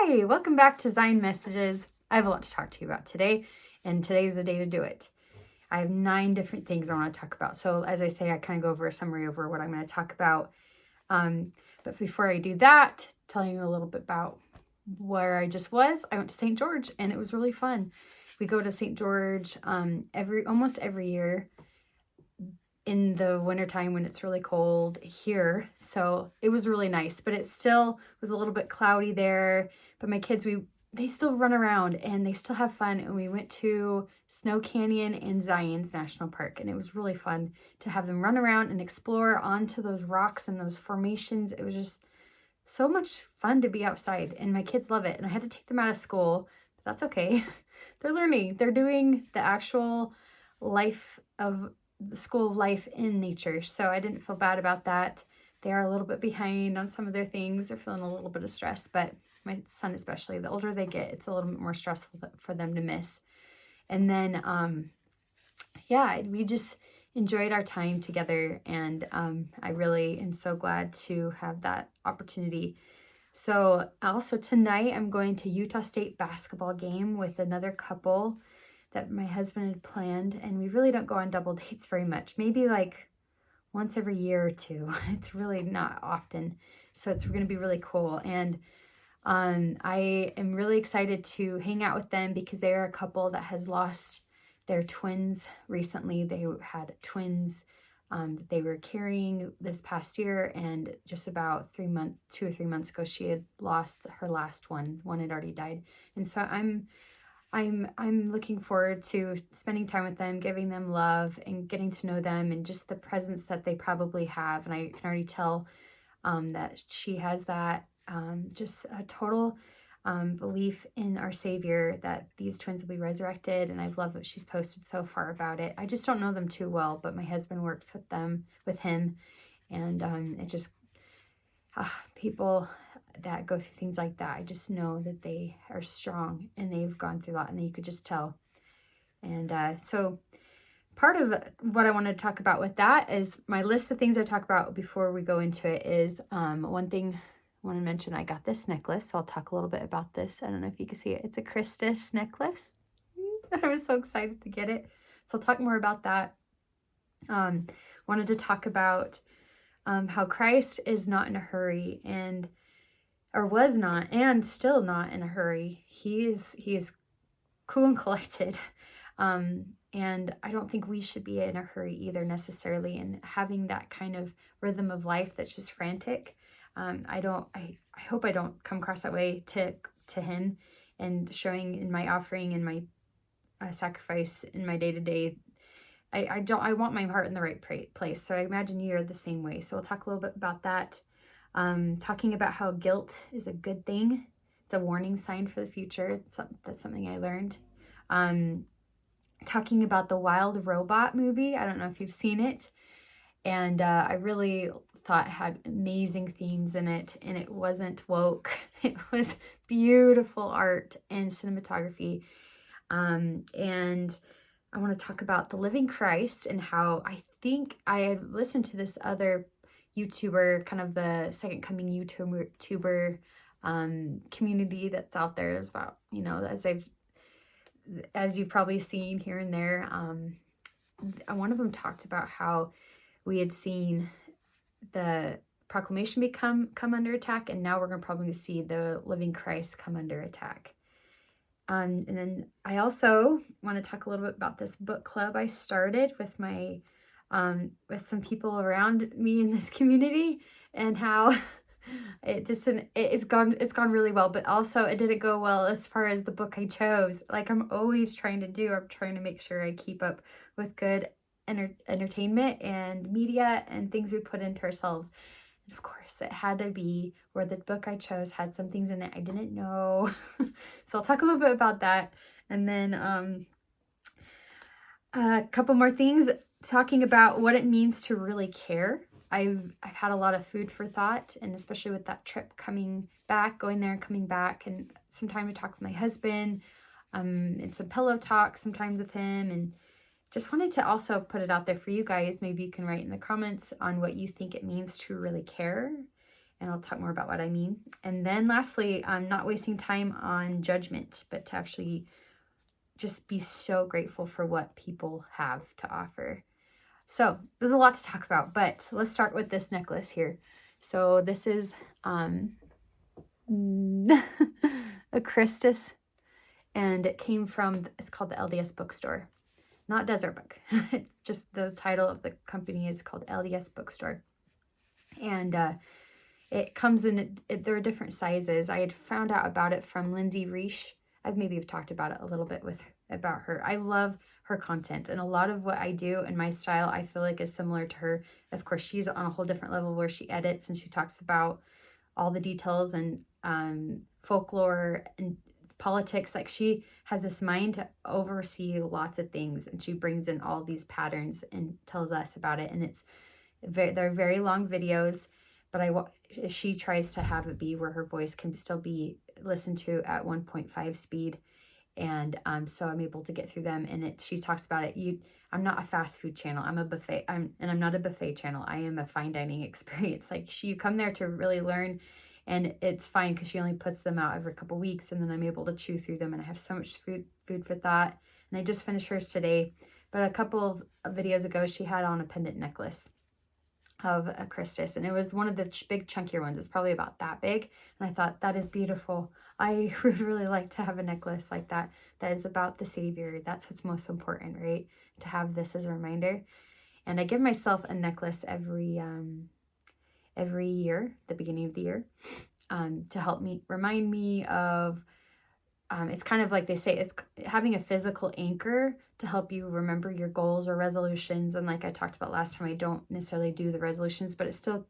Hi, welcome back to Zion Messages. I have a lot to talk to you about today, and today's the day to do it. I have 9 different things I want to talk about. So as I say, I kind of go over a summary over what I'm going to talk about. But before I do that, telling you a little bit about where I just was, I went to St. George, and it was really fun. We go to St. George almost every year in the wintertime when it's really cold here. So it was really nice, but it still was a little bit cloudy there. But my kids, they still run around and they still have fun. And we went to Snow Canyon and Zion's National Park, and it was really fun to have them run around and explore onto those rocks and those formations. It was just so much fun to be outside, and my kids love it. And I had to take them out of school, but that's okay. They're learning. They're doing the actual life of the school of life in nature. So I didn't feel bad about that. They are a little bit behind on some of their things. They're feeling a little bit of stress, but my son especially, the older they get, it's a little bit more stressful for them to miss. And then, we just enjoyed our time together, and I really am so glad to have that opportunity. So also tonight, I'm going to Utah State basketball game with another couple that my husband had planned, and we really don't go on double dates very much, maybe like once every year or two. It's really not often, so it's going to be really cool. And I am really excited to hang out with them because they are a couple that has lost their twins recently. They had twins that they were carrying this past year, and just about 2 or 3 months ago, she had lost her last one. One had already died, and so I'm looking forward to spending time with them, giving them love, and getting to know them, and just the presence that they probably have. And I can already tell that she has that just a total belief in our Savior, that these twins will be resurrected. And I've loved what she's posted so far about it. I just don't know them too well, but my husband works with him, and it just people that go through things like that, I just know that they are strong and they've gone through a lot, and you could just tell. And so part of what I want to talk about with that is my list of things I talk about before we go into it is one thing I want to mention. I got this necklace, so I'll talk a little bit about this. I don't know if you can see it. It's a Christus necklace. I was so excited to get it. So I'll talk more about that. Wanted to talk about how Christ is not in a hurry, or was not, and still not in a hurry. He is cool and collected. And I don't think we should be in a hurry either necessarily, and having that kind of rhythm of life that's just frantic. I hope I don't come across that way to him, and showing in my offering and my sacrifice in my day-to-day. I want my heart in the right place. So I imagine you're the same way. So we'll talk a little bit about that. Talking about how guilt is a good thing. It's a warning sign for the future. That's something I learned. Talking about the Wild Robot movie. I don't know if you've seen it. And I really thought it had amazing themes in it. And it wasn't woke. It was beautiful art and cinematography. And I want to talk about the Living Christ, and how I think I had listened to this other YouTuber, kind of the second coming YouTuber community that's out there. Is about, as you've probably seen here and there. One of them talked about how we had seen the proclamation come under attack, and now we're going to probably see the Living Christ come under attack. And then I also want to talk a little bit about this book club I started with my with some people around me in this community, and how it's gone really well, but also it didn't go well as far as the book I chose. Like I'm always trying to make sure I keep up with good entertainment and media and things we put into ourselves. And of course, it had to be where the book I chose had some things in it I didn't know. So I'll talk a little bit about that. And then a couple more things, talking about what it means to really care. I've had a lot of food for thought, and especially with that trip coming back, going there and coming back, and some time to talk with my husband, and some pillow talk sometimes with him, and just wanted to also put it out there for you guys. Maybe you can write in the comments on what you think it means to really care, and I'll talk more about what I mean. And then lastly, I'm not wasting time on judgment, but to actually just be so grateful for what people have to offer. So there's a lot to talk about, but let's start with this necklace here. So this is a Christus, and it came from, it's called the LDS Bookstore, not Desert Book. It's just the title of the company is called LDS Bookstore. And it comes in, there are different sizes. I had found out about it from Lindsay Reish. I've maybe talked about it a little bit about her. I love her content, and a lot of what I do and my style I feel like is similar to her. Of course, she's on a whole different level where she edits and she talks about all the details and folklore and politics. Like, she has this mind to oversee lots of things, and she brings in all these patterns and tells us about it. And they're very long videos, but she tries to have it be where her voice can still be listened to at 1.5 speed. And so I'm able to get through them. And she talks about it. I'm not a fast food channel. I'm a buffet. I'm not a buffet channel. I am a fine dining experience. Like, you come there to really learn, and it's fine because she only puts them out every couple weeks, and then I'm able to chew through them, and I have so much food for thought. And I just finished hers today, but a couple of videos ago, she had on a pendant necklace of a Christus, and it was one of the big chunkier ones. It's probably about that big, and I thought, that is beautiful. I would really like to have a necklace like that is about the Savior. That's what's most important, right? To have this as a reminder. And I give myself a necklace every year, the beginning of the year, to help me remind me of it's kind of like they say, it's having a physical anchor to help you remember your goals or resolutions. And like I talked about last time, I don't necessarily do the resolutions, but it's still,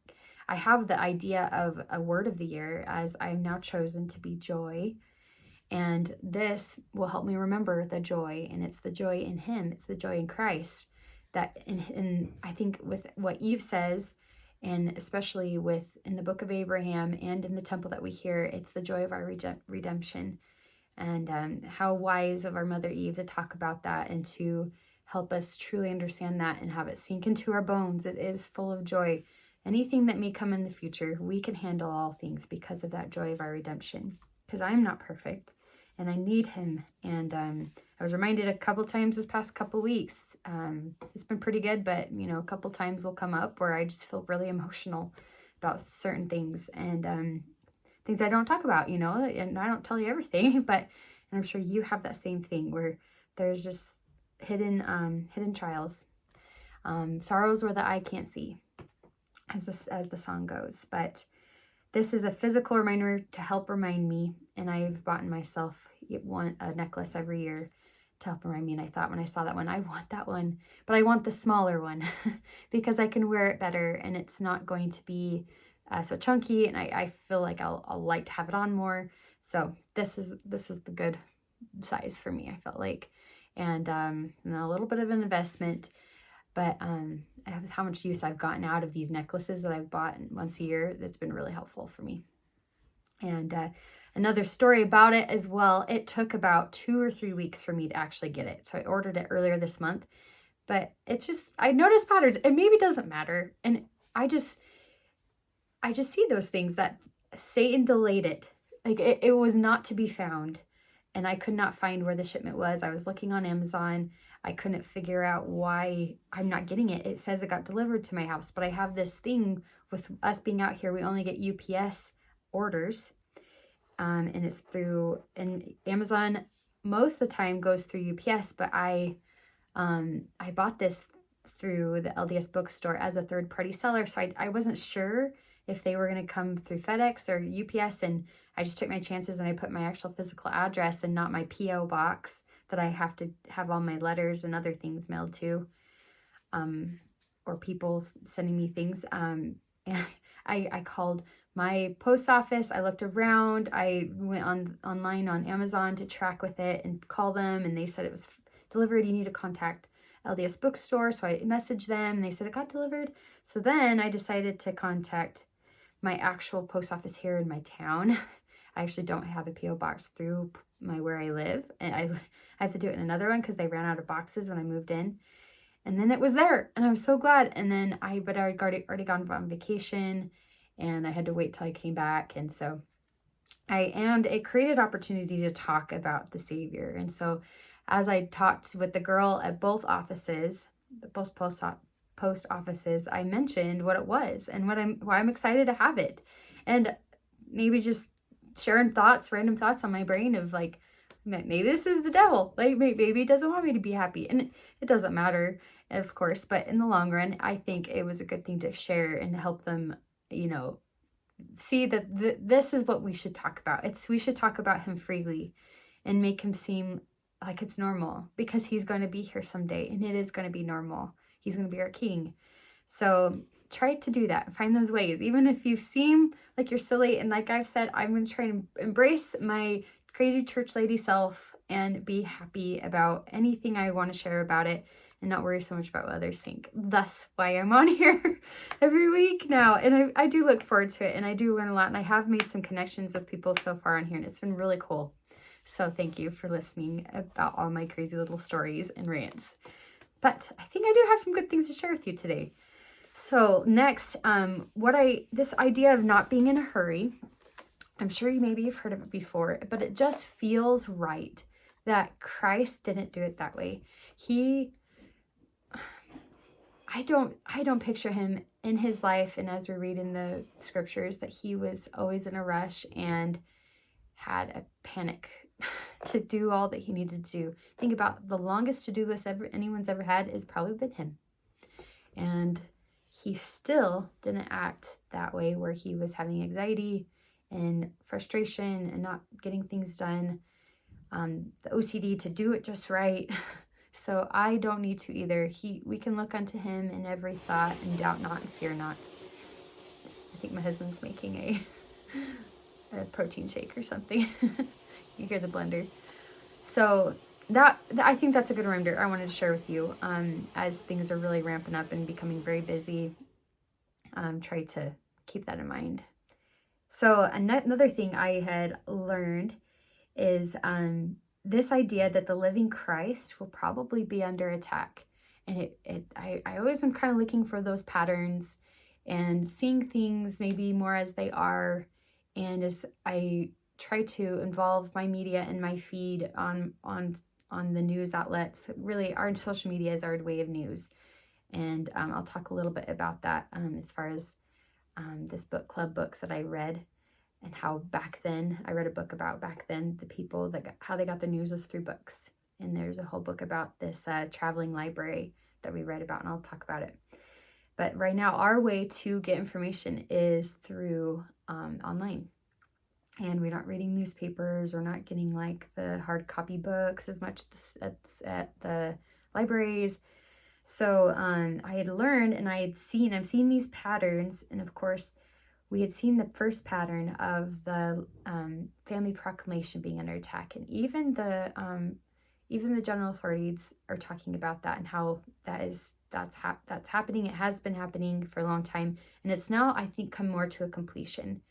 I have the idea of a word of the year, as I am now chosen to be joy. And this will help me remember the joy, and it's the joy in Him. It's the joy in Christ that in I think with what Eve says, and especially in the book of Abraham and in the temple that we hear, it's the joy of our redemption. And how wise of our Mother Eve to talk about that and to help us truly understand that and have it sink into our bones. It is full of joy. Anything that may come in the future, we can handle all things because of that joy of our redemption. Because I am not perfect, and I need Him. And I was reminded a couple times this past couple weeks. It's been pretty good, but a couple times will come up where I just feel really emotional about certain things, and things I don't talk about, and I don't tell you everything, but and I'm sure you have that same thing where there's just hidden trials, sorrows where the eye can't see, as the song goes. But this is a physical reminder to help remind me, and I've bought myself a necklace every year to help remind me. And I thought, when I saw that one, I want that one, but I want the smaller one because I can wear it better, and it's not going to be so chunky, and I feel like I'll like to have it on more. So this is the good size for me, I felt like, and a little bit of an investment, but how much use I've gotten out of these necklaces that I've bought once a year. That's been really helpful for me. And another story about it as well, it took about 2 or 3 weeks for me to actually get it. So I ordered it earlier this month, but it's just, I noticed patterns. It maybe doesn't matter, and I just see those things that Satan delayed it. Like, it was not to be found, and I could not find where the shipment was. I was looking on Amazon. I couldn't figure out why I'm not getting it. It says it got delivered to my house, but I have this thing with us being out here. We only get UPS orders, and it's through, and Amazon most of the time goes through UPS, but I bought this through the LDS Bookstore as a third-party seller, so I wasn't sure if they were going to come through FedEx or UPS, and I just took my chances, and I put my actual physical address and not my P.O. box that I have to have all my letters and other things mailed to, or people sending me things. And I called my post office. I looked around. I went online on Amazon to track with it and call them, and they said it was delivered. You need to contact LDS Bookstore. So I messaged them, and they said it got delivered. So then I decided to contact my actual post office here in my town. I actually don't have a P.O. box through where I live, and I have to do it in another one because they ran out of boxes when I moved in. And then it was there, and I was so glad. And then I'd already gone on vacation, and I had to wait till I came back. And so and it created opportunity to talk about the Savior. And so as I talked with the girl at both offices, both post offices, I mentioned what it was and why I'm excited to have it. And maybe just sharing thoughts, random thoughts on my brain of like, maybe this is the devil. Like maybe he doesn't want me to be happy. And it doesn't matter, of course, but in the long run, I think it was a good thing to share and help them, see that this is what we should talk about. We should talk about him freely and make him seem like it's normal, because he's going to be here someday and it is going to be normal. He's going to be our king. So try to do that. Find those ways. Even if you seem like you're silly, and like I've said, I'm going to try and embrace my crazy church lady self and be happy about anything I want to share about it and not worry so much about what others think. That's why I'm on here every week now. And I do look forward to it, and I do learn a lot, and I have made some connections with people so far on here, and it's been really cool. So thank you for listening about all my crazy little stories and rants. But I think I do have some good things to share with you today. So next, this idea of not being in a hurry, I'm sure maybe you've heard of it before, but it just feels right that Christ didn't do it that way. I don't picture him in his life, and as we read in the scriptures, that he was always in a rush and had a panic to do all that he needed to do. Think about the longest to-do list anyone's ever had is probably been him. And he still didn't act that way, where he was having anxiety and frustration and not getting things done, the OCD to do it just right. So I don't need to either. We can look unto him in every thought and doubt not and fear not. I think my husband's making a protein shake or something. You hear the blender. So I think that's a good reminder I wanted to share with you, as things are really ramping up and becoming very busy. Try to keep that in mind. So another thing I had learned is this idea that the living Christ will probably be under attack. And I always am kind of looking for those patterns and seeing things maybe more as they are. And as I try to involve my media and my feed on the news outlets, really our social media is our way of news. And I'll talk a little bit about that as far as this book club book that I read, and how back then, I read a book about back then, the people how they got the news was through books. And there's a whole book about this traveling library that we read about, and I'll talk about it. But right now, our way to get information is through online. And we're not reading newspapers, or not getting like the hard copy books as much at the libraries. So I had learned, and I'm seeing these patterns. And of course, we had seen the first pattern of the family proclamation being under attack. And even the general authorities are talking about that, and how that's happening. It has been happening for a long time. And it's now, I think, come more to a completion.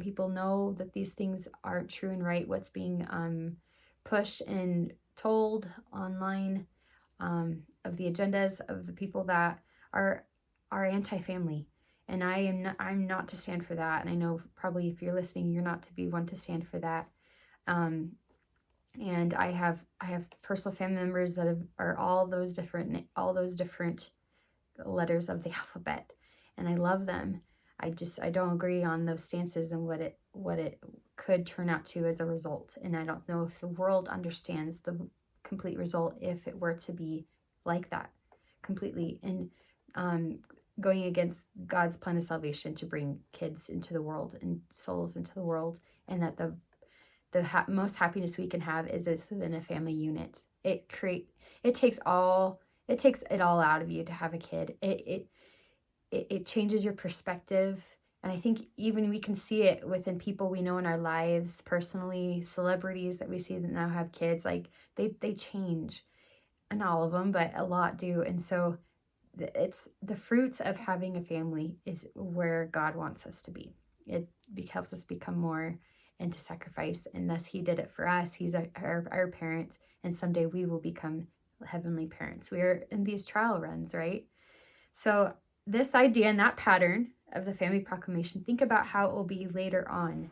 People know that these things aren't true and right. What's being pushed and told online, of the agendas of the people that are anti-family. And I'm not to stand for that. And I know probably if you're listening, you're not to be one to stand for that. And I have personal family members that are all those different letters of the alphabet, and I love them. I don't agree on those stances and what it could turn out to as a result. And I don't know if the world understands the complete result if it were to be like that completely, and going against God's plan of salvation to bring kids into the world and souls into the world, and that the most happiness we can have is within a family unit. It takes it all out of you to have a kid. It changes your perspective. And I think even we can see it within people we know in our lives personally, celebrities that we see that now have kids, like they change. And not all of them, but a lot do. And so it's the fruits of having a family is where God wants us to be. It helps us become more into sacrifice, and thus he did it for us. He's our parents, and someday we will become heavenly parents. We are in these trial runs, right? So this idea and that pattern of the Family Proclamation, think about how it will be later on.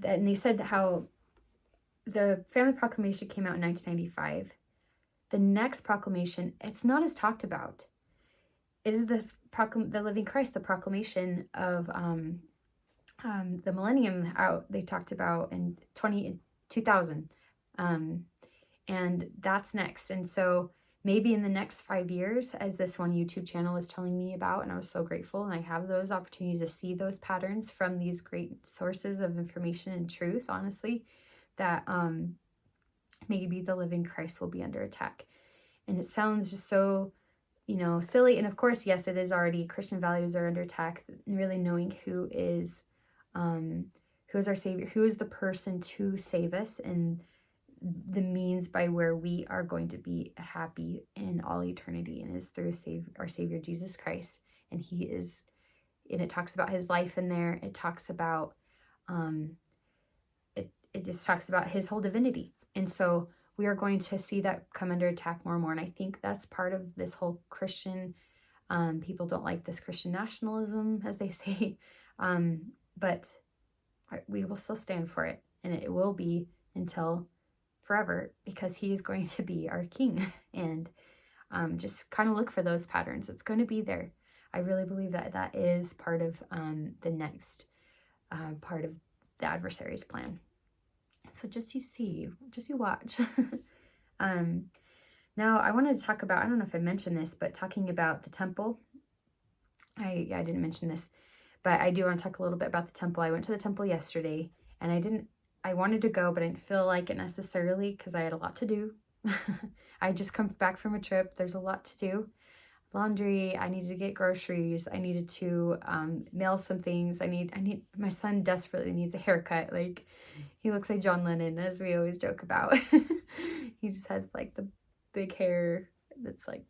And they said how the Family Proclamation came out in 1995. The next proclamation, it's not as talked about, is the Living Christ, the proclamation of the millennium out. They talked about in 2000, and that's next. And so maybe in the next 5 years, as this one YouTube channel was telling me about, and I was so grateful, and I have those opportunities to see those patterns from these great sources of information and truth, honestly, that maybe the living Christ will be under attack. And it sounds just so, silly. And of course, yes, it is already. Christian values are under attack. Really knowing who is our Savior, who is the person to save us, and the means by where we are going to be happy in all eternity, and is through our Savior Jesus Christ. And it talks about his life in there. It talks about it just talks about his whole divinity. And so we are going to see that come under attack more and more. And I think that's part of this whole Christian, people don't like this Christian nationalism, as they say, but we will still stand for it. And it will be until forever, because he is going to be our king. And just kind of look for those patterns. It's going to be there. I really believe that is part of the next part of the adversary's plan. So just you watch. Now I wanted to talk about, I don't know if I mentioned this, but talking about the temple. I didn't mention this, but I do want to talk a little bit about the temple. I went to the temple yesterday, and I wanted to go, but I didn't feel like it necessarily because I had a lot to do. I just come back from a trip. There's a lot to do. Laundry, I needed to get groceries, I needed to mail some things, my son desperately needs a haircut. Like, he looks like John Lennon, as we always joke about. He just has like the big hair that's like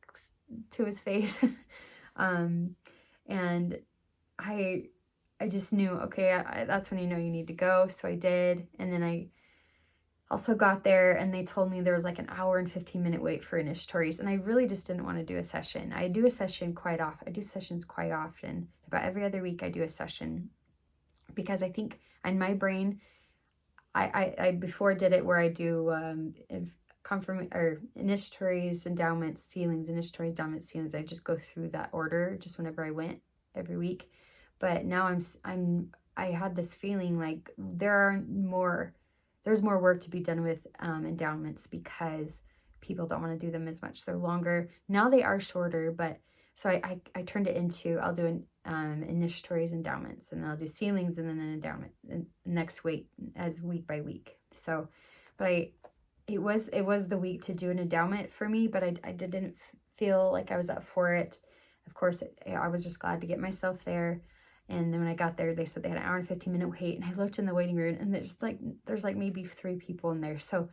to his face. And I just knew, okay, that's when you need to go. So I did. And then I also got there, and they told me there was like an hour and 15-minute wait for initiatories. And I really just didn't want to do a session. I do sessions quite often. About every other week I do a session, because I think in my brain, I before did it where I do initiatories, endowments, sealings, initiatories, endowments, sealings. I just go through that order just whenever I went every week. But now I had this feeling like there's more work to be done with endowments, because people don't want to do them as much. They're longer. Now they are shorter, but so I turned it into, I'll do initiatories, endowments, and I'll do sealings, and then an endowment next week, as week by week. So, but it was the week to do an endowment for me, but I didn't feel like I was up for it. Of course, I was just glad to get myself there. And then when I got there, they said they had an hour and 15-minute wait. And I looked in the waiting room, and there's like maybe 3 people in there. So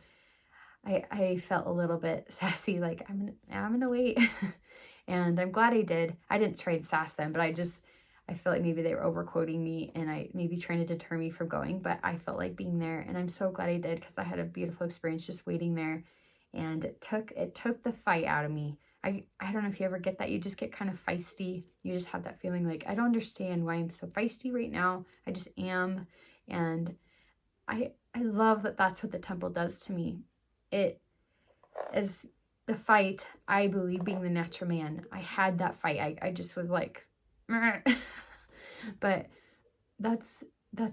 I felt a little bit sassy, like I'm gonna wait. And I'm glad I did. I didn't try and sass them, but I feel like maybe they were overquoting me, and I maybe trying to deter me from going. But I felt like being there, and I'm so glad I did, because I had a beautiful experience just waiting there. And it took the fight out of me. I don't know if you ever get that. You just get kind of feisty. You just have that feeling like, I don't understand why I'm so feisty right now. I just am. And I love that that's what the temple does to me. It is the fight, I believe, being the natural man. I had that fight. I just was like, but that's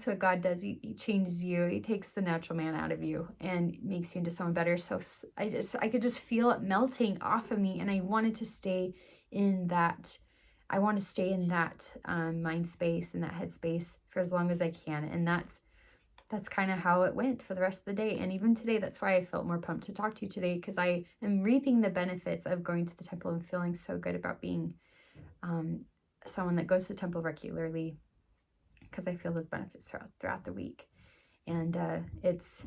what God does. He changes you. He takes the natural man out of you and makes you into someone better. So I could just feel it melting off of me, and I wanted to stay in that. I want to stay in that mind space, in that head space, for as long as I can. And that's kind of how it went for the rest of the day. And even today, that's why I felt more pumped to talk to you today, because I am reaping the benefits of going to the temple and feeling so good about being someone that goes to the temple regularly, because I feel those benefits throughout the week. And it's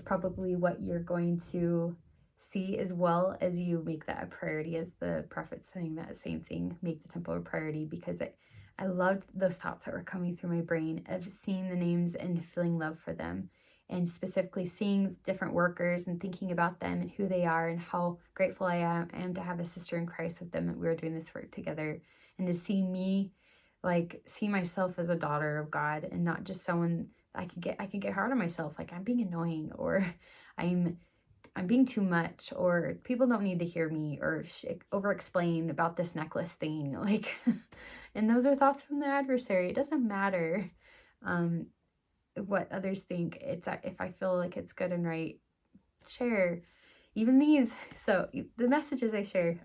probably what you're going to see, as well as you make that a priority, as the prophet's saying that same thing, make the temple a priority, because I loved those thoughts that were coming through my brain of seeing the names and feeling love for them, and specifically seeing different workers and thinking about them and who they are, and how grateful I am to have a sister in Christ with them, that we were doing this work together, and to see me like see myself as a daughter of God and not just someone I could get hard on myself, like I'm being annoying, or I'm being too much, or people don't need to hear me, or over explain about this necklace thing, like and those are thoughts from the adversary. It doesn't matter what others think. It's if I feel like it's good and right, share even these. So the messages I share,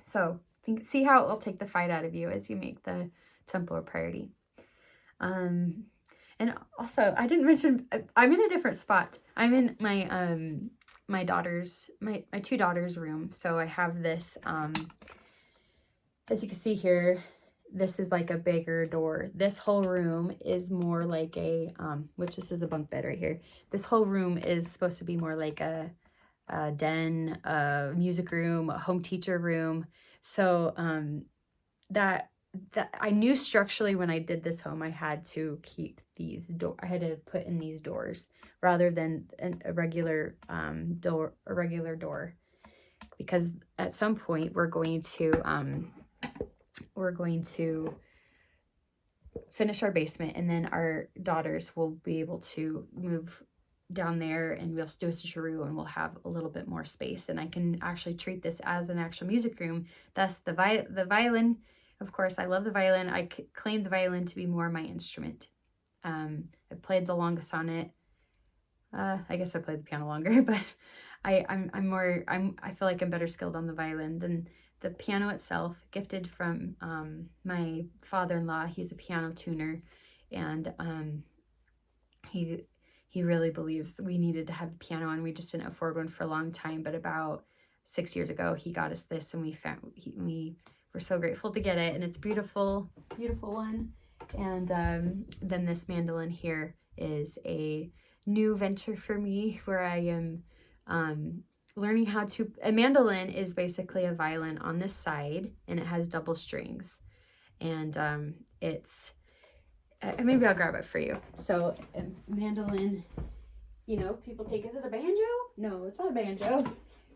so see how it will take the fight out of you as you make the temple a priority. And also, I didn't mention, I'm in a different spot. I'm in my my two daughters' room. So I have this, as you can see here, this is like a bigger door. This whole room is more like a, which this is a bunk bed right here. This whole room is supposed to be more like a den, a music room, a home teacher room. So that I knew structurally when I did this home, I had to keep these I had to put in these doors rather than a regular door, because at some point we're going to finish our basement, and then our daughters will be able to move down there, and we'll do a switcheroo, and we'll have a little bit more space, and I can actually treat this as an actual music room. Thus the violin. Of course, I love the violin. I claim the violin to be more my instrument. I played the longest on it. I guess I played the piano longer, but I feel like I'm better skilled on the violin than the piano itself. Gifted from my father-in-law. He's a piano tuner, and he really believes that we needed to have a piano, and we just didn't afford one for a long time. But about 6 years ago, he got us this, and we're so grateful to get it, and it's beautiful, beautiful one. And then this mandolin here is a new venture for me, where I am learning how to. A mandolin is basically a violin on this side, and it has double strings, and it's. Maybe I'll grab it for you. So a mandolin, people think, is it a banjo? No, it's not a banjo.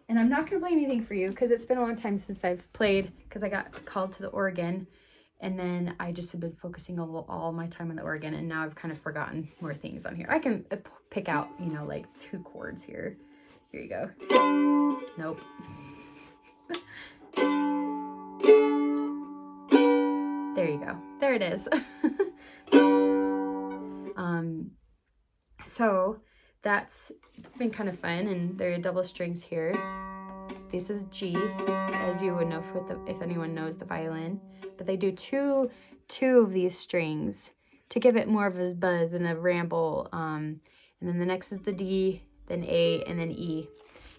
And I'm not going to play anything for you because it's been a long time since I've played, because I got called to the organ, and then I just have been focusing all my time on the organ, and now I've kind of forgotten more things on here. I can pick out, like 2 chords here. Here you go. Nope. There you go. There it is. So that's been kind of fun, and there are double strings here. This is G, as you would know if anyone knows the violin, but they do two of these strings to give it more of a buzz and a ramble. And then the next is the D, then A, and then E.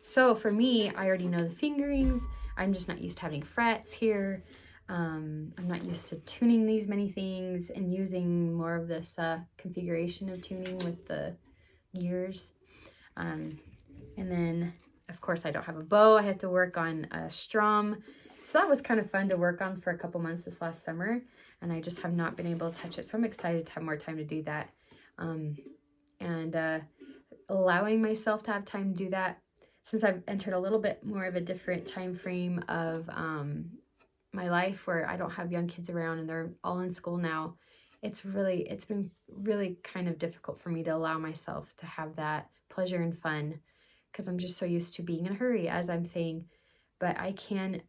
So for me, I already know the fingerings. I'm just not used to having frets here. I'm not used to tuning these many things and using more of this configuration of tuning with the gears. And then, of course, I don't have a bow. I had to work on a strum. So that was kind of fun to work on for a couple months this last summer, and I just have not been able to touch it. So I'm excited to have more time to do that. And allowing myself to have time to do that, since I've entered a little bit more of a different time frame of my life, where I don't have young kids around and they're all in school now. It's been really kind of difficult for me to allow myself to have that pleasure and fun, because I'm just so used to being in a hurry, as I'm saying. But I can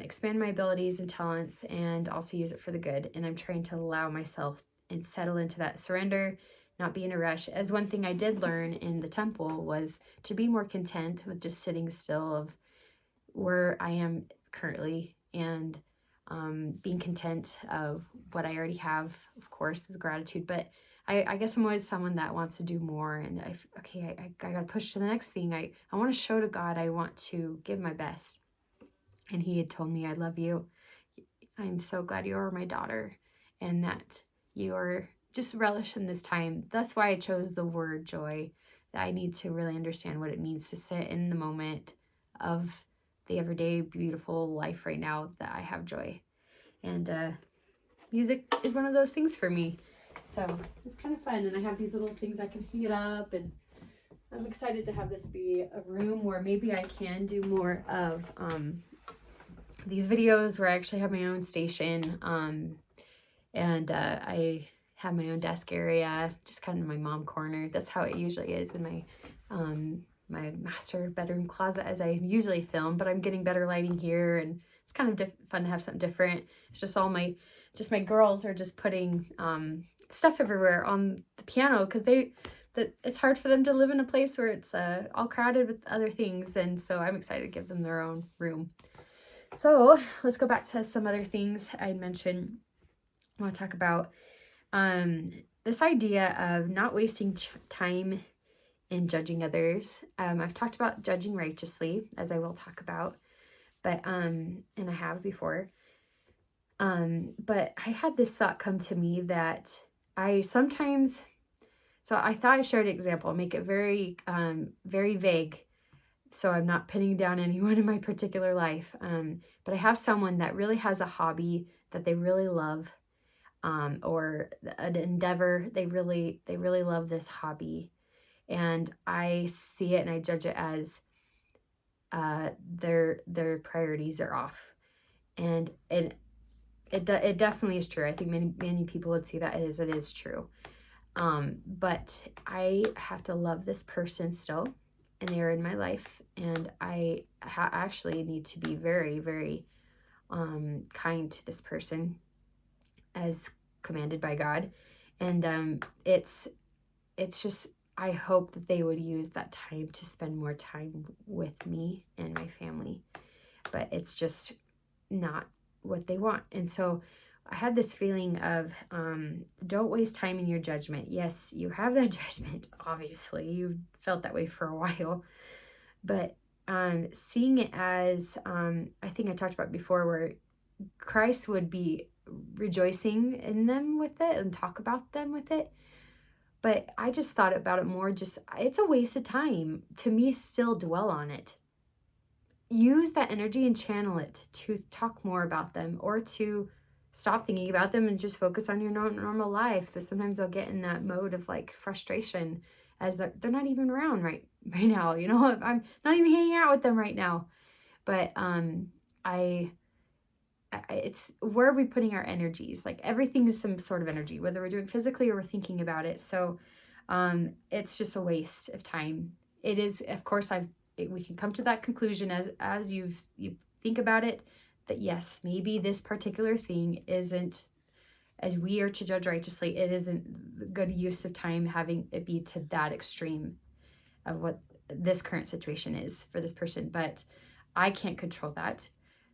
expand my abilities and talents and also use it for the good. And I'm trying to allow myself and settle into that surrender, not be in a rush. As one thing I did learn in the temple was to be more content with just sitting still of where I am currently, and being content of what I already have, of course, with gratitude. But I guess I'm always someone that wants to do more, and I gotta push to the next thing. I want to show to God I want to give my best. And he had told me, I love you. I'm so glad you are my daughter, and that you are just relish in this time. That's why I chose the word joy, that I need to really understand what it means to sit in the moment of the everyday beautiful life right now, that I have joy. And music is one of those things for me. So it's kind of fun, and I have these little things I can hang it up, and I'm excited to have this be a room where maybe I can do more of these videos where I actually have my own station. And I have my own desk area, just kind of my mom corner. That's how it usually is in my master bedroom closet as I usually film, but I'm getting better lighting here, and it's kind of fun to have something different. It's just my girls are just putting stuff everywhere on the piano because it's hard for them to live in a place where it's all crowded with other things, and so I'm excited to give them their own room. So let's go back to some other things I mentioned. I want to talk about this idea of not wasting time in judging others. I've talked about judging righteously, as I will talk about, but and I have before. But I had this thought come to me that so I thought I shared an example. I'll make it very, very vague, so I'm not pinning down anyone in my particular life. But I have someone that really has a hobby that they really love, or an endeavor. They really love this hobby, and I see it and I judge it as their priorities are off, and it definitely is true. I think many people would see that it is true. But I have to love this person still, and they are in my life, and I actually need to be very, very kind to this person as commanded by God. And it's just, I hope that they would use that time to spend more time with me and my family, but it's just not what they want. And so I had this feeling of don't waste time in your judgment. Yes, you have that judgment, obviously. You've felt that way for a while. But seeing it as, I think I talked about before, where Christ would be rejoicing in them with it and talk about them with it. But I just thought about it more, just it's a waste of time to me. Still dwell on it. Use that energy and channel it to talk more about them, or to stop thinking about them and just focus on your normal life. But sometimes I'll get in that mode of like frustration as they're not even around right now. You know, I'm not even hanging out with them right now. But it's where are we putting our energies? Like everything is some sort of energy, whether we're doing physically or we're thinking about it. So it's just a waste of time. It is, of course, we can come to that conclusion as you think about it, that yes, maybe this particular thing isn't, as we are to judge righteously, it isn't the good use of time having it be to that extreme of what this current situation is for this person. But I can't control that.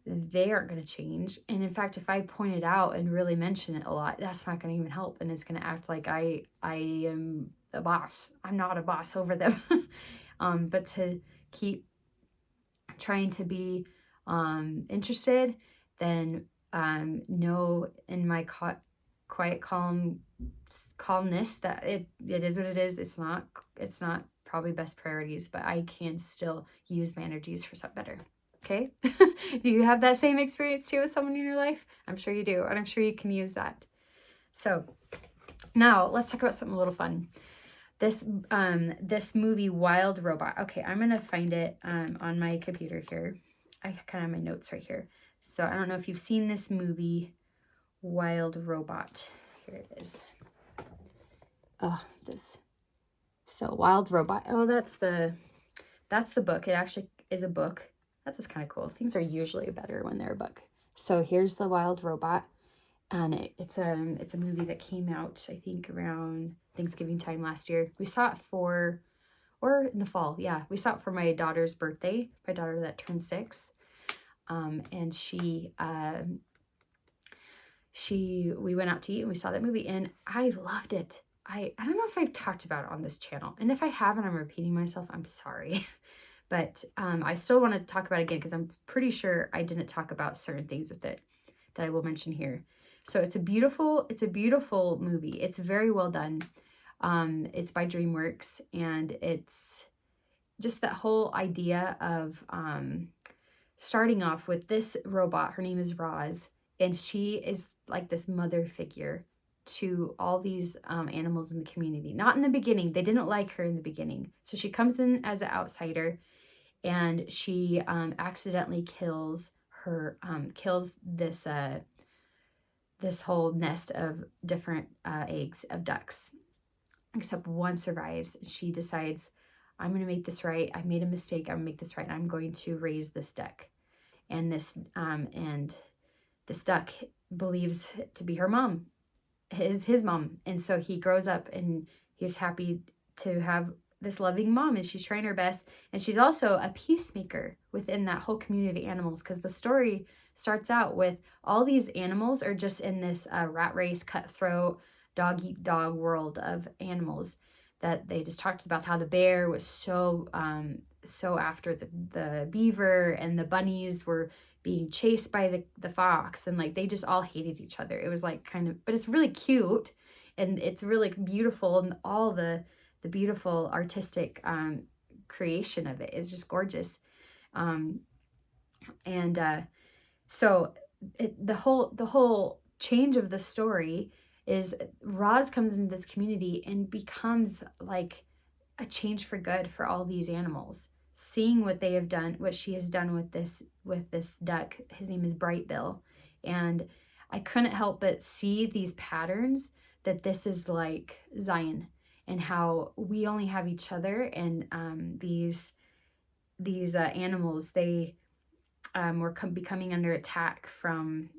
They aren't going to change. And in fact, if I point it out and really mention it a lot, that's not going to even help. And it's going to act like I am a boss. I'm not a boss over them. But to keep trying to be interested, then know in my quiet calmness that it is what it is. It's not probably best priorities, but I can still use my energies for something better. Okay? Do you have that same experience too with someone in your life? I'm sure you do, and I'm sure you can use that. So now let's talk about something a little fun. This movie Wild Robot. Okay, I'm gonna find it on my computer here. I kind of have my notes right here. So I don't know if you've seen this movie Wild Robot. Here it is. Oh, this. So Wild Robot. Oh, that's the book. It actually is a book. That's just kind of cool. Things are usually better when they're a book. So here's the Wild Robot, and it's a movie that came out, I think, around Thanksgiving time last year. We saw it or in the fall. Yeah, we saw it for my daughter's birthday. My daughter that turned 6, and we went out to eat and we saw that movie, and I loved it. I don't know if I've talked about it on this channel, and if I haven't, I'm repeating myself. I'm sorry. But I still want to talk about it again because I'm pretty sure I didn't talk about certain things with it that I will mention here. So it's a beautiful movie. It's very well done. It's by DreamWorks, and it's just that whole idea of starting off with this robot. Her name is Roz, and she is like this mother figure to all these animals in the community. Not in the beginning. They didn't like her in the beginning. So she comes in as an outsider, and she accidentally kills this this whole nest of different eggs of ducks, except one survives. She decides, I'm going to make this right. I made a mistake. I'm going to make this right. I'm going to raise this duck. And this duck believes to be her mom, his mom. And so he grows up and he's happy to have this loving mom, and she's trying her best. And she's also a peacemaker within that whole community of animals, because the story starts out with all these animals are just in this rat race, cutthroat, dog eat dog world of animals that they just talked about how the bear was so after the beaver, and the bunnies were being chased by the fox, and like they just all hated each other. It was like kind of, but it's really cute and it's really beautiful, and all the beautiful artistic creation of it is just gorgeous. So the whole change of the story is Roz comes into this community and becomes like a change for good for all these animals, seeing what they have done, what she has done with this duck. His name is Brightbill. And I couldn't help but see these patterns, that this is like Zion, and how we only have each other. And these animals, they were becoming under attack from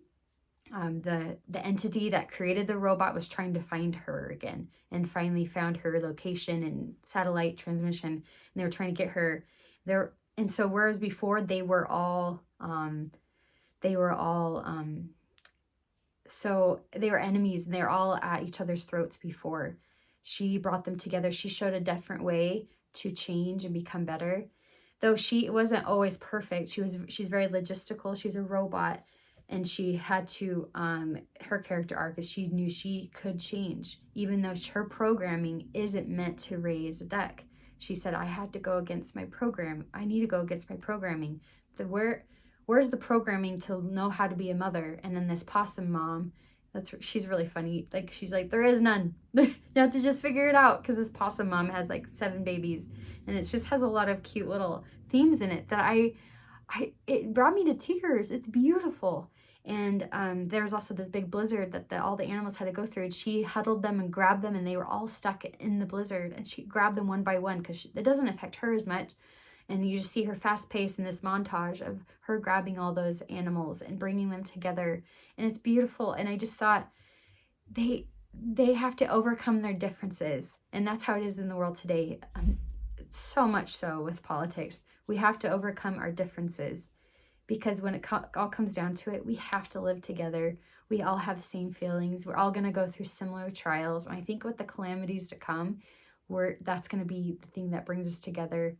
the entity that created the robot was trying to find her again, and finally found her location and satellite transmission, and they were trying to get her there. And so whereas before they were all so they were enemies, and they were all at each other's throats before, she brought them together. She showed a different way to change and become better, though she wasn't always perfect. She's very logistical. She's a robot, and she had to her character arc is she knew she could change, even though her programming isn't meant to raise a duck. She said, I had to go against my program. I need to go against my programming. Where's the programming to know how to be a mother? And then this possum mom, she's really funny. Like, she's like, there is none. You have to just figure it out, because this possum mom has like 7 babies, and it just has a lot of cute little themes in it that it brought me to tears. It's beautiful. And there's also this big blizzard that all the animals had to go through, and she huddled them and grabbed them, and they were all stuck in the blizzard, and she grabbed them one by one, because it doesn't affect her as much. And you just see her fast pace in this montage of her grabbing all those animals and bringing them together. And it's beautiful. And I just thought they have to overcome their differences. And that's how it is in the world today. So much so with politics. We have to overcome our differences, because when it all comes down to it, we have to live together. We all have the same feelings. We're all going to go through similar trials. And I think with the calamities to come, that's going to be the thing that brings us together.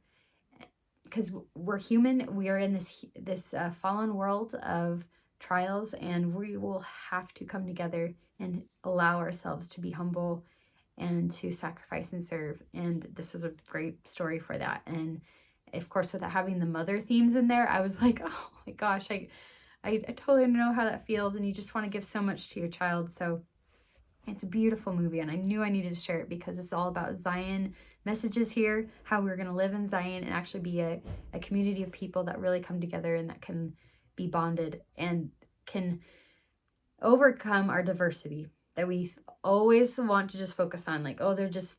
Because we're human, we are in this fallen world of trials, and we will have to come together and allow ourselves to be humble and to sacrifice and serve. And this was a great story for that. And of course, without having the mother themes in there, I was like, oh my gosh, I totally know how that feels, and you just want to give so much to your child. So it's a beautiful movie, and I knew I needed to share it because it's all about Zion messages here, how we're going to live in Zion and actually be a community of people that really come together and that can be bonded and can overcome our diversity that we always want to just focus on. Like, oh, they're just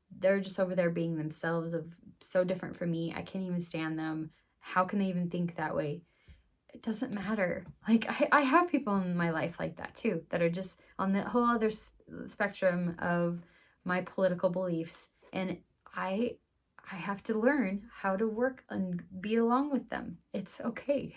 over there being themselves, of so different from me. I can't even stand them. How can they even think that way? It doesn't matter. Like, I have people in my life like that too, that are just on the whole other spectrum of my political beliefs, and I have to learn how to work and be along with them. It's okay.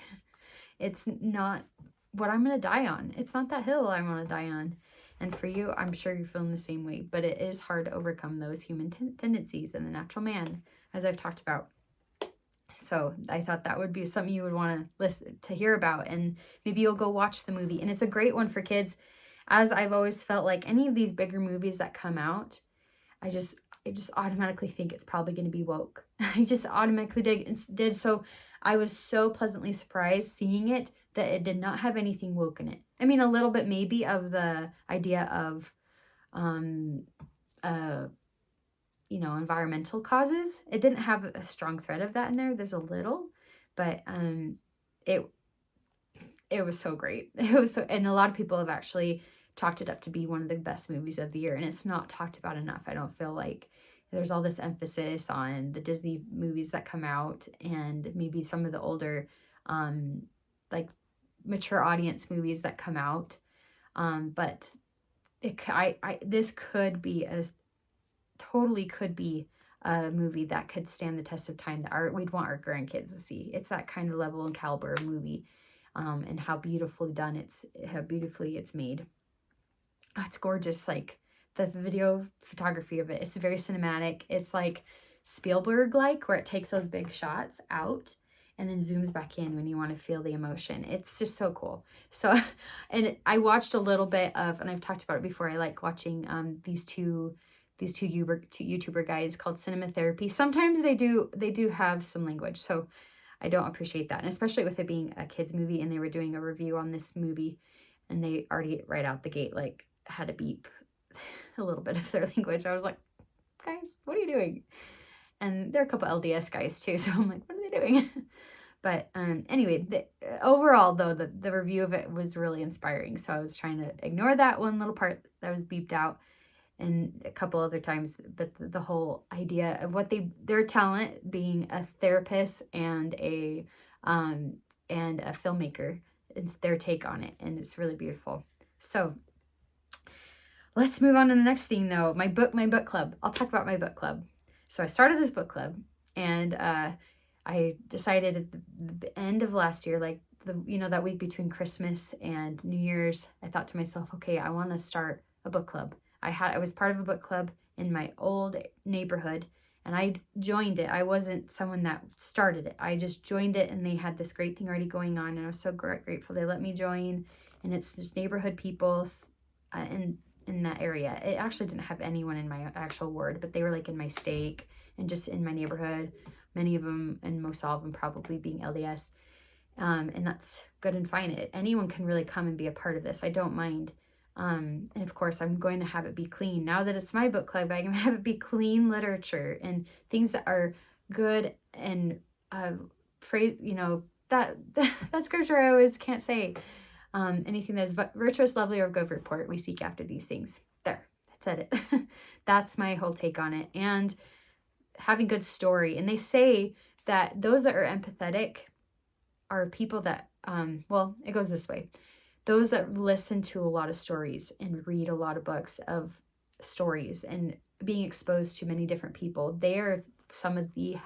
It's not what I'm going to die on. It's not that hill I want to die on. And for you, I'm sure you're feeling the same way, but it is hard to overcome those human tendencies and the natural man, as I've talked about. So I thought that would be something you would want to listen to hear about, and maybe you'll go watch the movie. And it's a great one for kids, as I've always felt like any of these bigger movies that come out, I just automatically think it's probably going to be woke. I just automatically did. So I was so pleasantly surprised seeing it that it did not have anything woke in it. I mean, a little bit maybe of the idea of, environmental causes. It didn't have a strong thread of that in there. There's a little, but it was so great. It was so, and a lot of people have actually chalked it up to be one of the best movies of the year. And it's not talked about enough. I don't feel like there's all this emphasis on the Disney movies that come out and maybe some of the older, like mature audience movies that come out. But this could be totally could be a movie that could stand the test of time that we'd want our grandkids to see. It's that kind of level and caliber of movie, and how beautifully it's made. Oh, it's gorgeous. Like the video photography of it, it's very cinematic. It's like Spielberg-like, where it takes those big shots out and then zooms back in when you want to feel the emotion. It's just so cool. So, and I watched a little bit of, and I've talked about it before, I like watching these two YouTuber guys called Cinema Therapy. Sometimes they do have some language, so I don't appreciate that. And especially with it being a kids movie, and they were doing a review on this movie, and they already right out the gate like had to beep a little bit of their language. I was like, guys, what are you doing? And there are a couple LDS guys too, so I'm like, what are they doing? But anyway, overall though, the review of it was really inspiring. So I was trying to ignore that one little part that was beeped out, and a couple other times, but the whole idea of what their talent being a therapist and a filmmaker, it's their take on it, and it's really beautiful. So let's move on to the next thing though. My book club. I'll talk about my book club. So I started this book club, and I decided at the end of last year, like that week between Christmas and New Year's, I thought to myself, okay, I want to start a book club. I was part of a book club in my old neighborhood, and I joined it. I wasn't someone that started it. I just joined it, and they had this great thing already going on, and I was so grateful they let me join. And it's just neighborhood people in that area. It actually didn't have anyone in my actual ward, but they were like in my stake and just in my neighborhood. Many of them, and most all of them probably being LDS. And that's good and fine. Anyone can really come and be a part of this. I don't mind. And of course, I'm going to have it be clean. Now that it's my book club, I'm going to have it be clean literature and things that are good and praise. That scripture I always can't say. Anything that's virtuous, lovely, or good report, we seek after these things. There, that said it. That's my whole take on it. And having good story. And they say that those that are empathetic are people that, it goes this way. Those that listen to a lot of stories and read a lot of books of stories and being exposed to many different people, they are some of the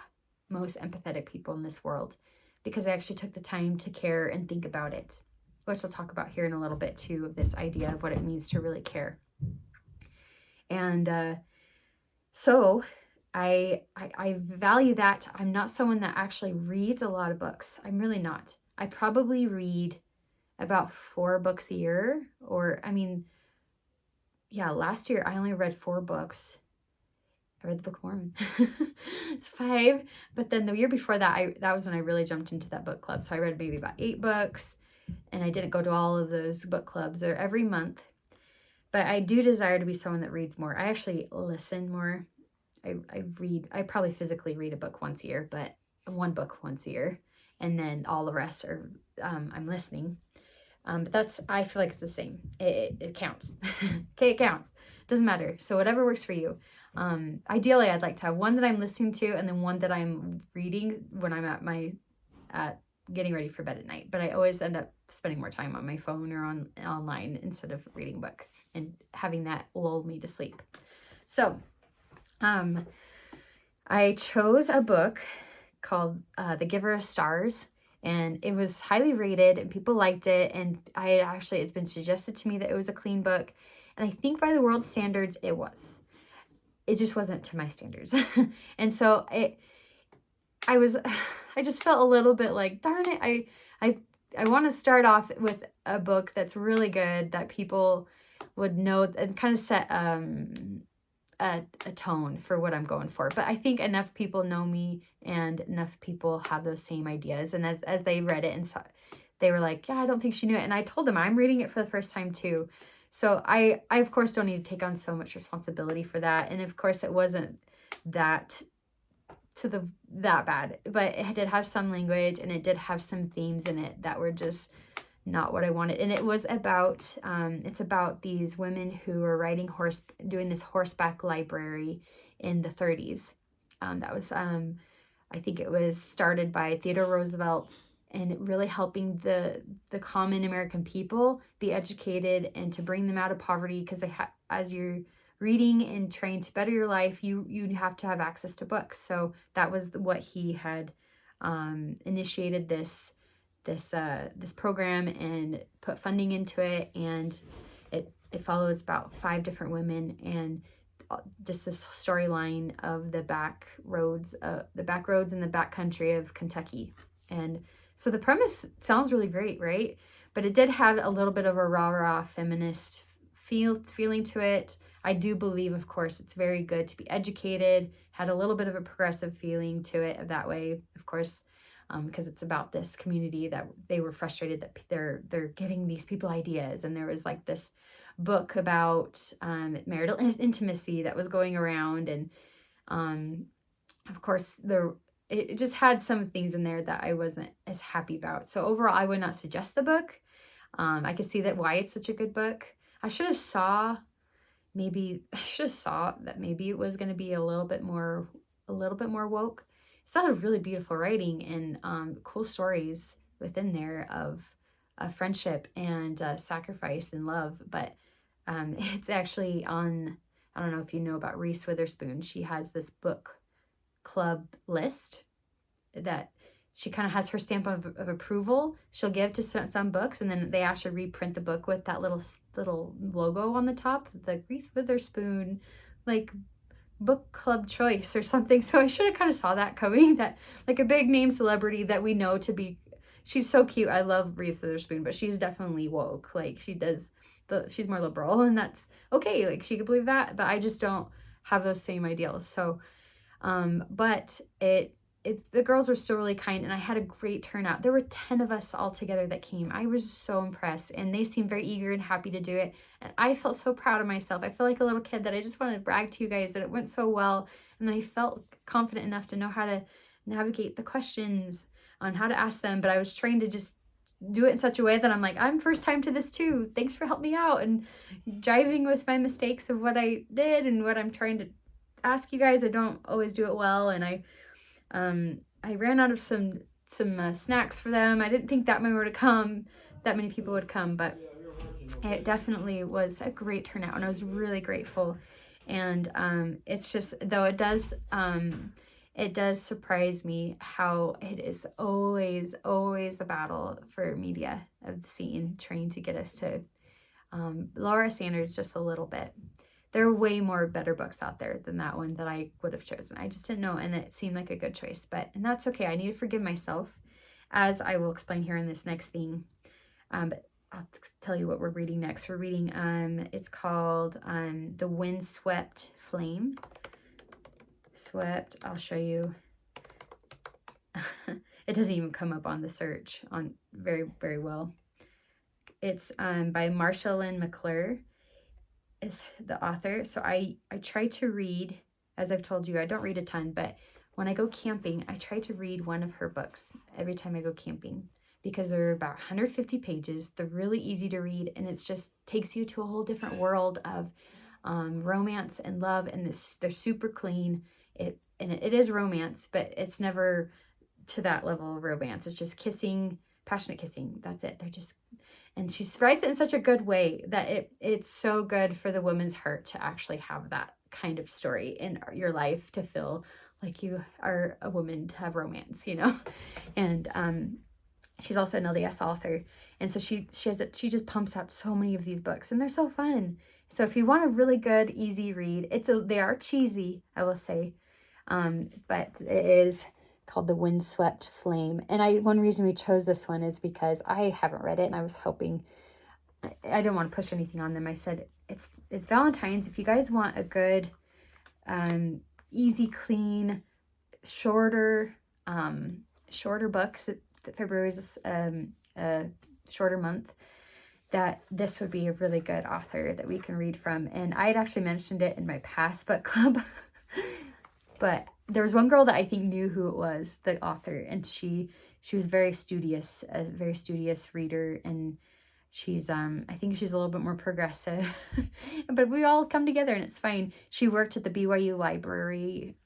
most empathetic people in this world, because they actually took the time to care and think about it, which I'll talk about here in a little bit too, of this idea of what it means to really care. And so I value that. I'm not someone that actually reads a lot of books. I'm really not. I probably read about 4 books a year, last year I only read 4 books. I read the Book of Mormon. It's 5. But then the year before that, that was when I really jumped into that book club. So I read maybe about 8 books, and I didn't go to all of those book clubs or every month. But I do desire to be someone that reads more. I actually listen more. I probably physically read a book once a year, but 1 book once a year. And then all the rest are, I'm listening. But I feel like it's the same. It counts. Okay, it counts. Doesn't matter. So whatever works for you. Ideally, I'd like to have one that I'm listening to and then one that I'm reading when I'm at getting ready for bed at night. But I always end up spending more time on my phone or online instead of reading a book, and having that lull me to sleep. So I chose a book called The Giver of Stars. And it was highly rated and people liked it. And it's been suggested to me that it was a clean book. And I think by the world standards, it was. It just wasn't to my standards. And so I just felt a little bit like, darn it, I want to start off with a book that's really good, that people would know and kind of set a tone for what I'm going for. But I think enough people know me and enough people have those same ideas. And as they read it and saw, they were like, yeah, I don't think she knew it. And I told them I'm reading it for the first time too. So I of course don't need to take on so much responsibility for that. And of course it wasn't that bad, but it did have some language and it did have some themes in it that were just not what I wanted. And it was about, it's about these women who are doing this horseback library in the 30s. That was, I think it was started by Theodore Roosevelt, and it really helping the common American people be educated and to bring them out of poverty, because as you're reading and trying to better your life, you have to have access to books. So that was what he had initiated this program and put funding into it, and it follows about 5 different women and just this storyline of the back roads in the back country of Kentucky. And so the premise sounds really great, right? But it did have a little bit of a rah-rah feminist feeling to it. I do believe, of course, it's very good to be educated, had a little bit of a progressive feeling to it of that way, of course, because it's about this community that they were frustrated that they're giving these people ideas. And there was like this book about marital intimacy that was going around, and of course it just had some things in there that I wasn't as happy about. So overall, I would not suggest the book. I could see that why it's such a good book. I should have saw that maybe it was going to be a little bit more woke. It's not a really beautiful writing and cool stories within there of friendship and sacrifice and love. But it's actually on, I don't know if you know about Reese Witherspoon. She has this book club list that she kind of has her stamp of approval she'll give to some books, and then they actually reprint the book with that little logo on the top, the Reese Witherspoon like book club choice or something. So I should have kind of saw that coming, that like a big name celebrity that we know to be, she's so cute. I love Reese Witherspoon, but she's definitely woke. Like she's more liberal, and that's okay. Like she could believe that, but I just don't have those same ideals. So, but the girls were still really kind, and I had a great turnout. There were 10 of us all together that came. I was so impressed, and they seemed very eager and happy to do it. And I felt so proud of myself. I felt like a little kid that I just wanted to brag to you guys that it went so well. And I felt confident enough to know how to navigate the questions on how to ask them. But I was trying to just do it in such a way that I'm like, I'm first time to this too. Thanks for helping me out, and jiving with my mistakes of what I did and what I'm trying to ask you guys. I don't always do it well, and I ran out of some snacks for them. I didn't think that many people would come, but it definitely was a great turnout, and I was really grateful. And it's just, though it does surprise me how it is always a battle for media of the scene, trying to get us to lower our standards just a little bit. There are way more better books out there than that one that I would have chosen. I just didn't know, and it seemed like a good choice, and that's okay. I need to forgive myself, as I will explain here in this next thing. But I'll tell you what we're reading next. We're reading, it's called The Windswept Flame. Swept, I'll show you. It doesn't even come up on the search on very, very well. It's by Marsha McClure is the author. So I try to read, as I've told you, I don't read a ton, but when I go camping, I try to read one of her books every time I go camping, because they're about 150 pages. They're really easy to read, and it just takes you to a whole different world of romance and love, and they're super clean. It is romance, but it's never to that level of romance. It's just kissing, passionate kissing. That's it. And she writes it in such a good way that it's so good for the woman's heart to actually have that kind of story in your life, to feel like you are a woman, to have romance, And she's also an LDS author, and so she just pumps out so many of these books, and they're so fun. So if you want a really good, easy read, they are cheesy, I will say, but it is called The Windswept Flame. And one reason we chose this one is because I haven't read it, and I was hoping, I don't want to push anything on them. I said, it's Valentine's. If you guys want a good, easy, clean, shorter books, February is a shorter month, that this would be a really good author that we can read from. And I had actually mentioned it in my past book club, but there was one girl that I think knew who it was, the author, and she she was very studious, a very studious reader, and she's I think she's a little bit more progressive. But we all come together and it's fine. She worked at the BYU library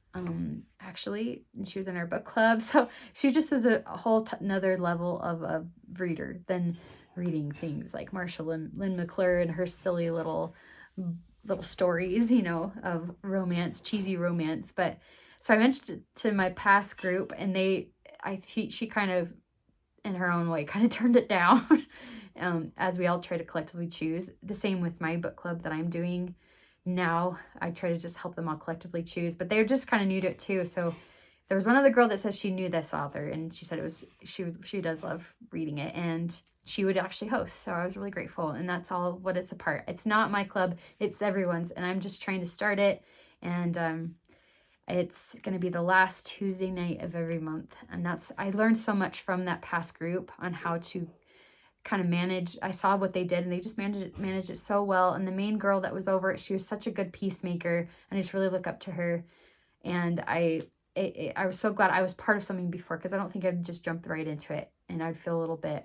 actually, and she was in our book club, so she just was a whole another level of a reader than reading things like Marshall and Lynn McClure and her silly little stories, you know, of romance, cheesy romance. But so I mentioned it to my past group, and she kind of, in her own way, kind of turned it down. As we all try to collectively choose. The same with my book club that I'm doing now. I try to just help them all collectively choose, but they're just kind of new to it too. So there was one other girl that says she knew this author, and she said she does love reading it, and she would actually host. So I was really grateful, and that's all what it's a part. It's not my club, it's everyone's, and I'm just trying to start it, and it's going to be the last Tuesday night of every month, and I learned so much from that past group on how to kind of manage. I saw what they did, and they just managed it so well. And the main girl that was over it, she was such a good peacemaker, and I just really look up to her. And I was so glad I was part of something before, because I don't think I'd just jumped right into it, and I'd feel a little bit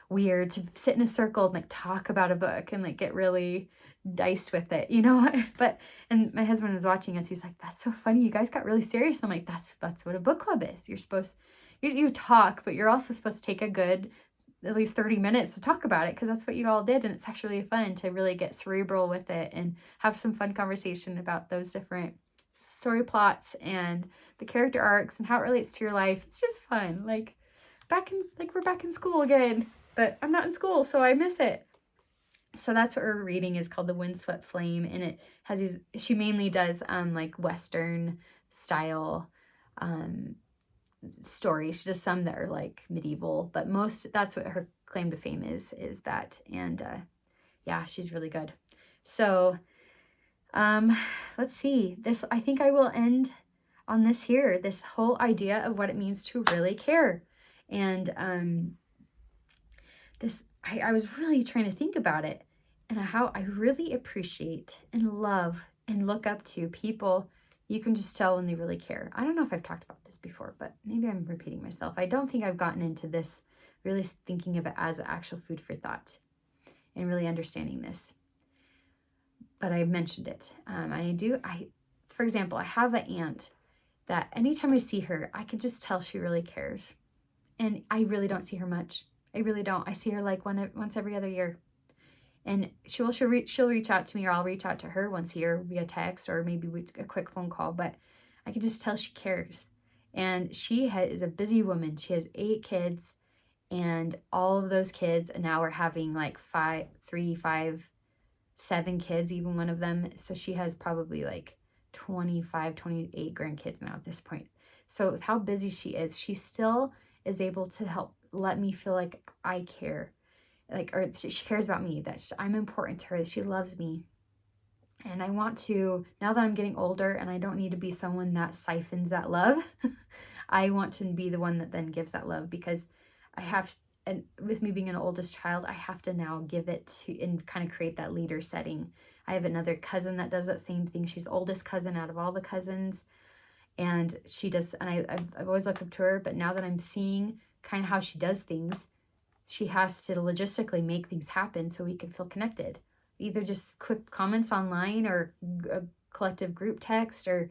weird to sit in a circle and like talk about a book and like get really diced with it, you know. And my husband was watching us. He's like, "That's so funny. You guys got really serious." I'm like, "That's what a book club is. You're supposed you talk, but you're also supposed to take a good at least 30 minutes to talk about it, because that's what you all did, and it's actually fun to really get cerebral with it and have some fun conversation about those different story plots and the character arcs and how it relates to your life. It's just fun. Like we're back in school again, but I'm not in school, so I miss it. So that's what we're reading, is called The Windswept Flame, and it has she mainly does like Western style stories. She does some that are like medieval, but that's what her claim to fame is that. And yeah, she's really good. So let's see, I think I will end on this here, this whole idea of what it means to really care. And I was really trying to think about it, and how I really appreciate and love and look up to people. You can just tell when they really care. I don't know if I've talked about this before, but maybe I'm repeating myself. I don't think I've gotten into this, really thinking of it as actual food for thought and really understanding this. But I've mentioned it. For example, I have an aunt that anytime I see her, I can just tell she really cares. And I really don't see her much. I really don't. I see her like once every other year. And she'll reach out to me, or I'll reach out to her once a year via text, or maybe a quick phone call. But I can just tell she cares. And she is a busy woman. She has 8 kids, and all of those kids now are having like 3, 5, 7 kids, even one of them. So she has probably like 25, 28 grandkids now at this point. So with how busy she is, she still is able to help let me feel like I care. Or she cares about me, that I'm important to her, that she loves me. And I want to, now that I'm getting older and I don't need to be someone that siphons that love, I want to be the one that then gives that love, because and with me being an oldest child, I have to now give it to, and kind of create that leader setting. I have another cousin that does that same thing. She's the oldest cousin out of all the cousins, and she does, and I've always looked up to her, but now that I'm seeing kind of how she does things, she has to logistically make things happen so we can feel connected. Either just quick comments online, or a collective group text, or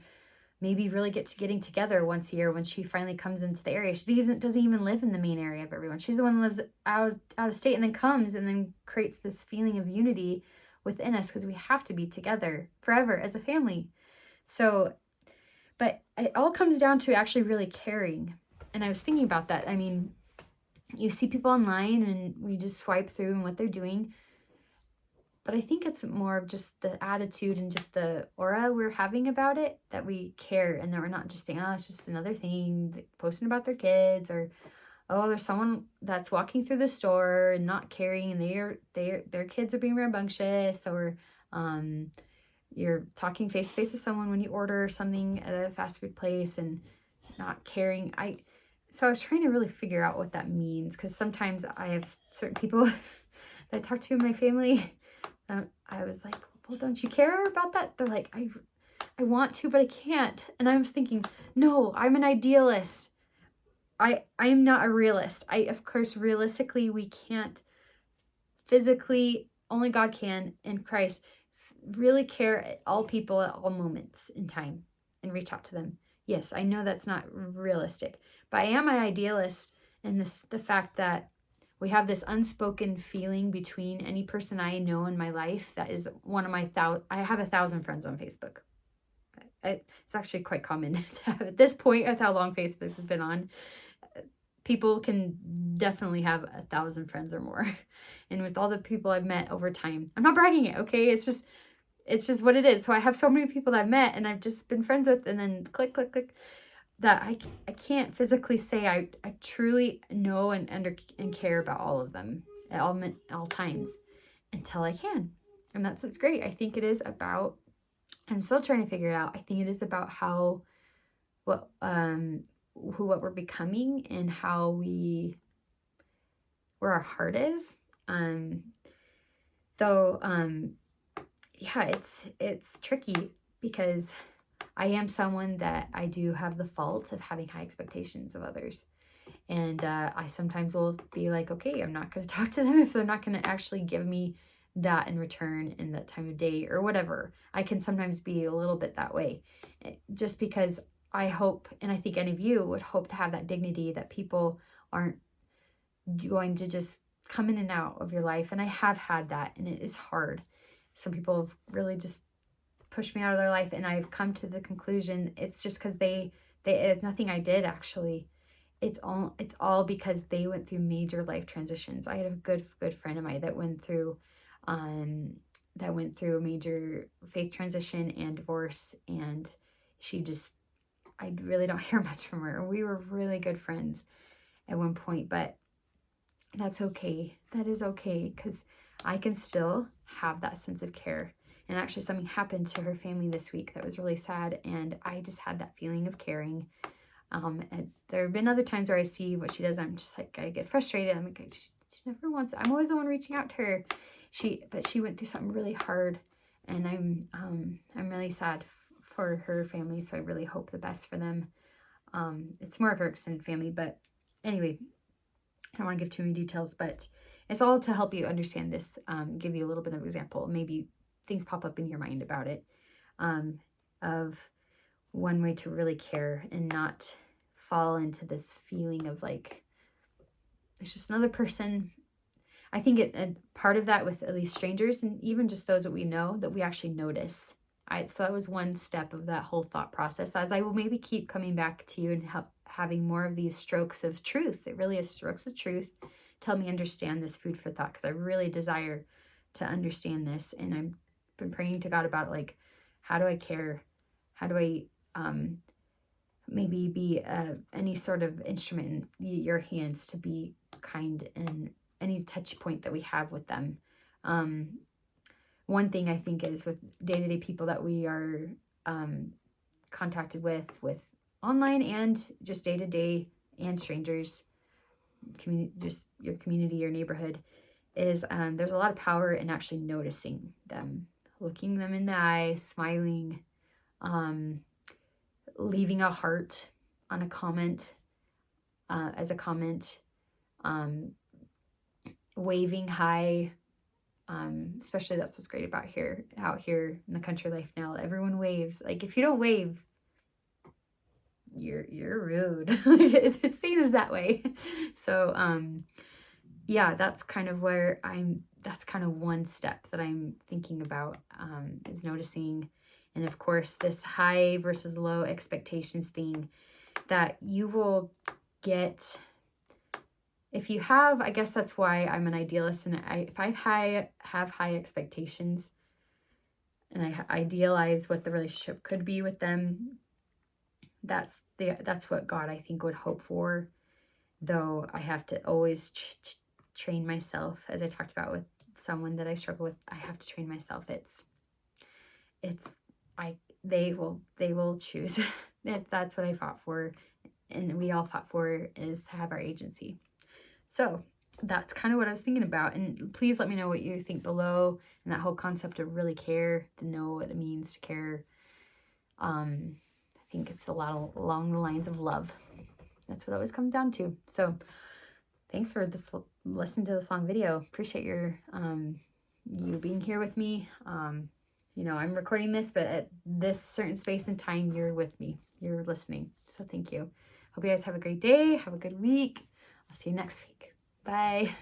maybe really getting together once a year when she finally comes into the area. She doesn't even live in the main area of everyone. She's the one who lives out of state, and then comes and then creates this feeling of unity within us, because we have to be together forever as a family. So, but it all comes down to actually really caring. And I was thinking about that. I mean, you see people online and we just swipe through and what they're doing. But I think it's more of just the attitude and just the aura we're having about it, that we care, and that we're not just saying, oh, it's just another thing, posting about their kids, or, oh, there's someone that's walking through the store and not caring, and their kids are being rambunctious, or you're talking face to face with someone when you order something at a fast food place and not caring. So I was trying to really figure out what that means, because sometimes I have certain people that I talk to in my family. I was like, well, don't you care about that? They're like, I want to, but I can't. And I was thinking, no, I'm an idealist. I am not a realist. Of course, realistically, we can't physically, only God can in Christ really care at all people at all moments in time and reach out to them. Yes, I know that's not realistic, but I am an idealist in the fact that we have this unspoken feeling between any person I know in my life that is one of my I have 1,000 friends on Facebook. It's actually quite common to have, at this point with how long Facebook has been on, people can definitely have 1,000 friends or more. And with all the people I've met over time, I'm not bragging it, okay? It's just what it is. So I have so many people that I've met and I've just been friends with, and then click, click, click, that I can't physically say I truly know and care about all of them at all times until I can. And that's what's great. I think it is about, I'm still trying to figure it out. I think it is about what we're becoming and where our heart is. Yeah, it's tricky because I am someone that I do have the fault of having high expectations of others. And I sometimes will be like, okay, I'm not going to talk to them if they're not going to actually give me that in return in that time of day or whatever. I can sometimes be a little bit that way, just because I hope, and I think any of you would hope to have that dignity that people aren't going to just come in and out of your life. And I have had that, and it is hard. Some people have really just pushed me out of their life, and I've come to the conclusion it's just because it's nothing I did actually. It's all because they went through major life transitions. I had a good friend of mine that went through a major faith transition and divorce, and I really don't hear much from her. We were really good friends at one point, but that's okay. That is okay, because I can still have that sense of care. And actually something happened to her family this week that was really sad, and I just had that feeling of caring. And there have been other times where I see what she does, I'm just like, I get frustrated. I'm like, she never wants, I'm always the one reaching out to her. But she went through something really hard, and I'm really sad for her family. So I really hope the best for them. It's more of her extended family, but anyway, I don't want to give too many details, but it's all to help you understand this, give you a little bit of example. Maybe things pop up in your mind about it, of one way to really care and not fall into this feeling of like, it's just another person. I think part of that with at least strangers, and even just those that we know, that we actually notice. So that was one step of that whole thought process, as I will maybe keep coming back to you and having more of these strokes of truth. It really is strokes of truth to help me understand this food for thought, because I really desire to understand this. And I've been praying to God about it, like, how do I care? How do I maybe be any sort of instrument in your hands to be kind in any touch point that we have with them. One thing I think is with day-to-day people that we are contacted with online and just day-to-day, and strangers, just your community, your neighborhood, is there's a lot of power in actually noticing them, looking them in the eye, smiling, leaving a heart on a comment, as a comment, waving hi, especially that's what's great about out here in the country life now. Everyone waves. Like, if you don't wave, you're rude. It's seen as that way. So yeah, that's kind of that's kind of one step that I'm thinking about, is noticing. And of course, this high versus low expectations thing that you will get. If you have, I guess that's why I'm an idealist, and if I have high expectations and I idealize what the relationship could be with them, that's what God, I think, would hope for. Though I have to always train myself, as I talked about with someone that I struggle with. I have to train myself. They will choose. That's what I fought for, and we all fought for, is to have our agency. So that's kind of what I was thinking about. And please let me know what you think below, and that whole concept of really care, to know what it means to care. I think it's a lot along the lines of love. That's what it always comes down to. So thanks for this, listening to this long video. Appreciate your you being here with me. You know, I'm recording this, but at this certain space and time, you're with me. You're listening. So thank you. Hope you guys have a great day. Have a good week. I'll see you next week. Bye.